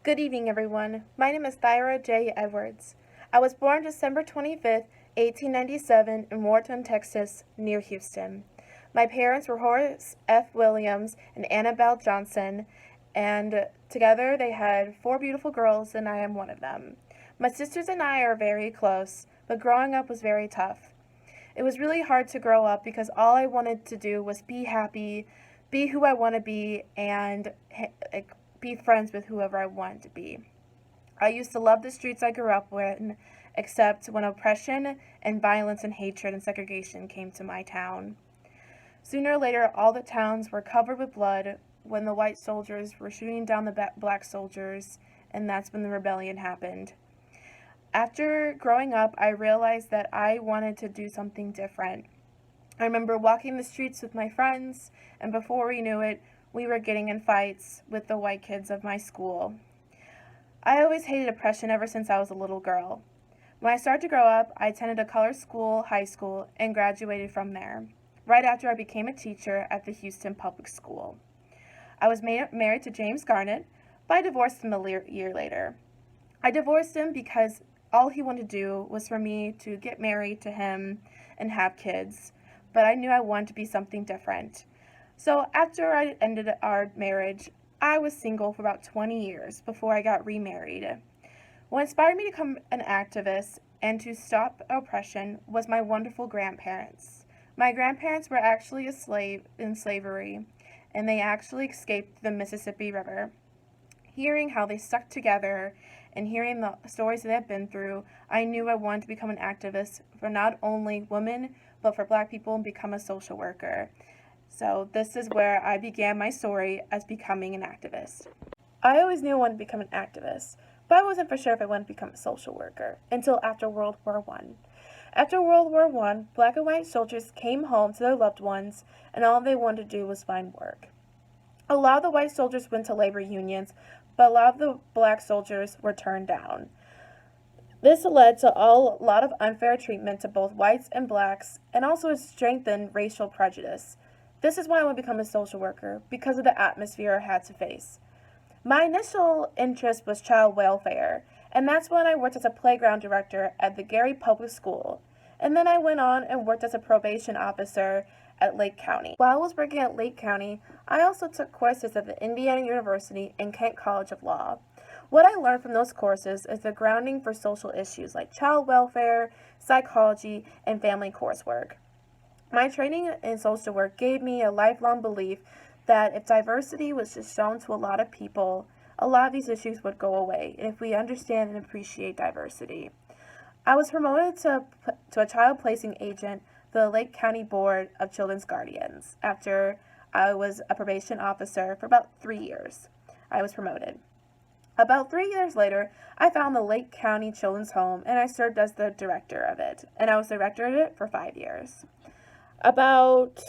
Good evening, everyone. My name is Thyra J Edwards. I was born December 25th, 1897, in Wharton, Texas, near Houston. My parents were Horace F. Williams and Annabelle Johnson, and together they had four beautiful girls, and I am one of them. My sisters and I are very close, but growing up was very tough. It was really hard to grow up because all I wanted to do was be happy, be who I want to be, and be friends with whoever I wanted to be. I used to love the streets I grew up in, except when oppression and violence and hatred and segregation came to my town. Sooner or later, all the towns were covered with blood when the white soldiers were shooting down the black soldiers, and that's when the rebellion happened. After growing up, I realized that I wanted to do something different. I remember walking the streets with my friends, and before we knew it, we were getting in fights with the white kids of my school. I always hated oppression ever since I was a little girl. When I started to grow up, I attended a color school, high school, and graduated from there, right after I became a teacher at the Houston Public School. I was married to James Garnett, but I divorced him a year later. I divorced him because all he wanted to do was for me to get married to him and have kids, but I knew I wanted to be something different. So after I ended our marriage, I was single for about 20 years before I got remarried. What inspired me to become an activist and to stop oppression was my wonderful grandparents. My grandparents were actually in slavery, and they actually escaped the Mississippi River. Hearing how they stuck together and hearing the stories they have been through, I knew I wanted to become an activist for not only women, but for Black people and become a social worker. So this is where I began my story as becoming an activist. I always knew I wanted to become an activist, but I wasn't for sure if I wanted to become a social worker until after World War One. After World War One, Black and white soldiers came home to their loved ones, and all they wanted to do was find work. A lot of the white soldiers went to labor unions, but a lot of the Black soldiers were turned down. This led to a lot of unfair treatment to both whites and Blacks, and also it strengthened racial prejudice. This is why I want to become a social worker, because of the atmosphere I had to face. My initial interest was child welfare, and that's when I worked as a playground director at the Gary Public School. And then I went on and worked as a probation officer at Lake County. While I was working at Lake County, I also took courses at the Indiana University and Kent College of Law. What I learned from those courses is the grounding for social issues like child welfare, psychology, and family coursework. My training in social work gave me a lifelong belief that if diversity was just shown to a lot of people, a lot of these issues would go away, and if we understand and appreciate diversity. I was promoted to a child placing agent for the Lake County Board of Children's Guardians after I was a probation officer for about 3 years. I was promoted. About 3 years later, I found the Lake County Children's Home, and I served as the director of it, and I was director of it for 5 years. About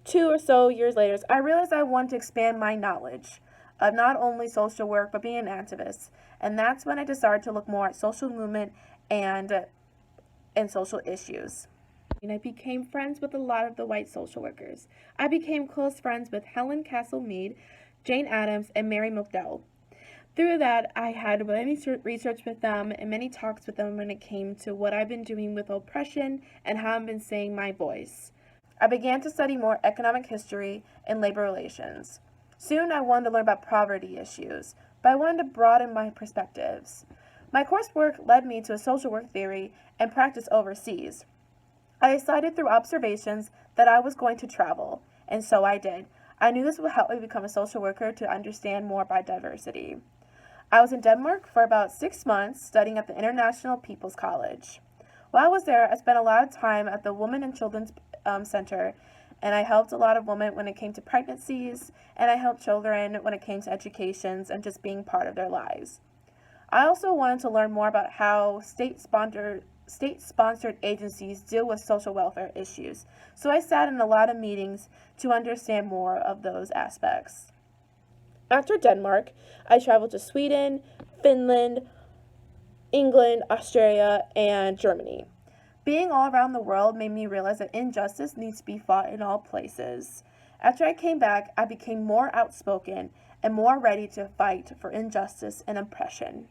2 or so years later, I realized I wanted to expand my knowledge of not only social work, but being an activist, and that's when I decided to look more at social movement and social issues. And I became friends with a lot of the white social workers. I became close friends with Helen Castle Mead, Jane Addams, and Mary McDowell. Through that, I had many research with them and many talks with them when it came to what I've been doing with oppression and how I've been saying my voice. I began to study more economic history and labor relations. Soon I wanted to learn about poverty issues, but I wanted to broaden my perspectives. My coursework led me to a social work theory and practice overseas. I decided through observations that I was going to travel, and so I did. I knew this would help me become a social worker to understand more about diversity. I was in Denmark for about 6 months studying at the International People's College. While I was there, I spent a lot of time at the Women and Children's Center, and I helped a lot of women when it came to pregnancies, and I helped children when it came to educations and just being part of their lives. I also wanted to learn more about how state-sponsored agencies deal with social welfare issues, so I sat in a lot of meetings to understand more of those aspects. After Denmark, I traveled to Sweden, Finland, England, Australia, and Germany. Being all around the world made me realize that injustice needs to be fought in all places. After I came back, I became more outspoken and more ready to fight for injustice and oppression.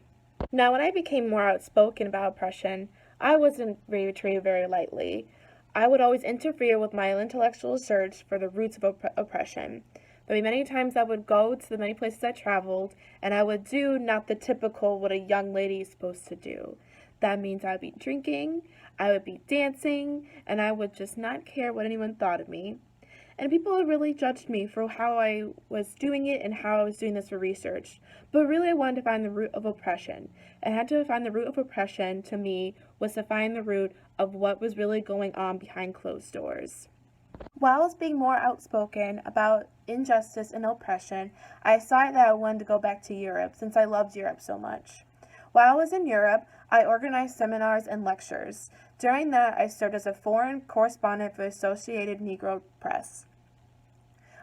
Now, when I became more outspoken about oppression, I wasn't really treated very lightly. I would always interfere with my intellectual search for the roots of oppression. There were many times I would go to the many places I traveled, and I would do not the typical what a young lady is supposed to do. That means I would be drinking, I would be dancing, and I would just not care what anyone thought of me. And people really judged me for how I was doing it and how I was doing this for research. But really, I wanted to find the root of oppression. I had to find the root of oppression, to me, was to find the root of what was really going on behind closed doors. While I was being more outspoken about injustice and oppression, I decided that I wanted to go back to Europe since I loved Europe so much. While I was in Europe, I organized seminars and lectures. During that, I served as a foreign correspondent for the Associated Negro Press.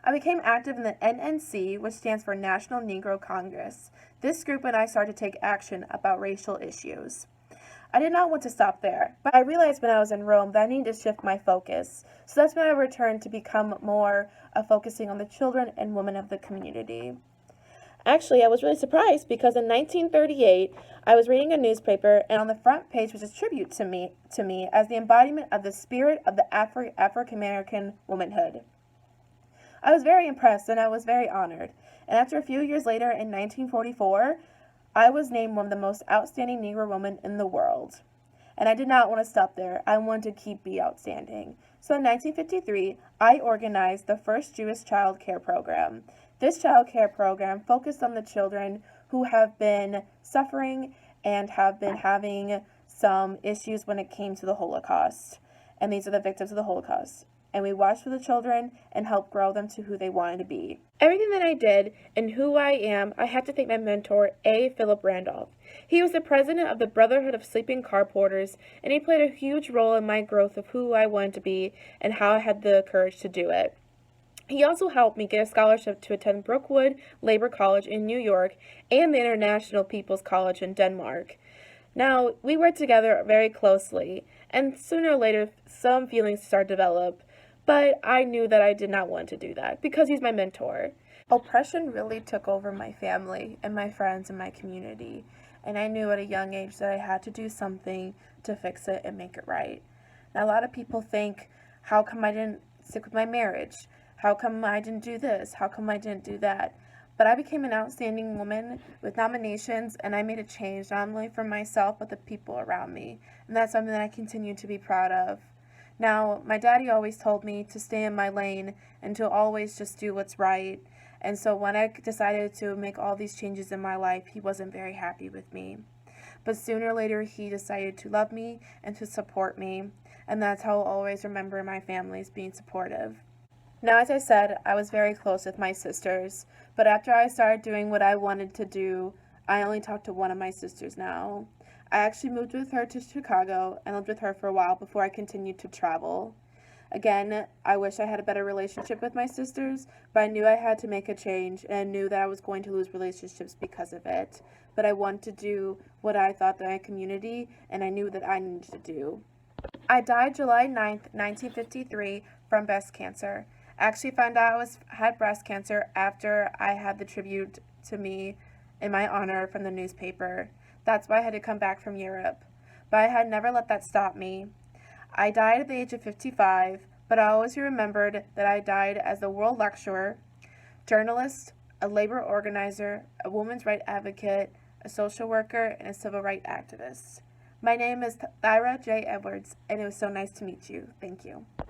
I became active in the NNC, which stands for National Negro Congress. This group and I started to take action about racial issues. I did not want to stop there, but I realized when I was in Rome that I needed to shift my focus. So that's when I returned to become more focusing on the children and women of the community. Actually, I was really surprised because in 1938, I was reading a newspaper, and on the front page was a tribute to me as the embodiment of the spirit of the African American womanhood. I was very impressed and I was very honored. And after a few years later, in 1944, I was named one of the most outstanding Negro women in the world. And I did not want to stop there. I wanted to keep being outstanding. So in 1953, I organized the first Jewish child care program. This child care program focused on the children who have been suffering and have been having some issues when it came to the Holocaust. And these are the victims of the Holocaust. And we watched for the children and helped grow them to who they wanted to be. Everything that I did and who I am, I have to thank my mentor, A. Philip Randolph. He was the president of the Brotherhood of Sleeping Car Porters, and he played a huge role in my growth of who I wanted to be and how I had the courage to do it. He also helped me get a scholarship to attend Brookwood Labor College in New York and the International People's College in Denmark. Now, we worked together very closely, and sooner or later, some feelings started to develop. But I knew that I did not want to do that because he's my mentor. Oppression really took over my family and my friends and my community. And I knew at a young age that I had to do something to fix it and make it right. Now, a lot of people think, how come I didn't stick with my marriage? How come I didn't do this? How come I didn't do that? But I became an outstanding woman with nominations, and I made a change not only for myself but the people around me. And that's something that I continue to be proud of. Now, my daddy always told me to stay in my lane and to always just do what's right. And so when I decided to make all these changes in my life, he wasn't very happy with me. But sooner or later, he decided to love me and to support me. And that's how I'll always remember my family as being supportive. Now, as I said, I was very close with my sisters. But after I started doing what I wanted to do, I only talk to one of my sisters now. I actually moved with her to Chicago and lived with her for a while before I continued to travel. Again, I wish I had a better relationship with my sisters, but I knew I had to make a change, and I knew that I was going to lose relationships because of it. But I wanted to do what I thought that my community and I knew that I needed to do. I died July 9th, 1953 from breast cancer. I actually found out I had breast cancer after I had the tribute to me in my honor from the newspaper. That's why I had to come back from Europe. But I had never let that stop me. I died at the age of 55, but I always remembered that I died as a world lecturer, journalist, a labor organizer, a women's rights advocate, a social worker, and a civil rights activist. My name is Thyra J Edwards, and it was so nice to meet you. Thank you.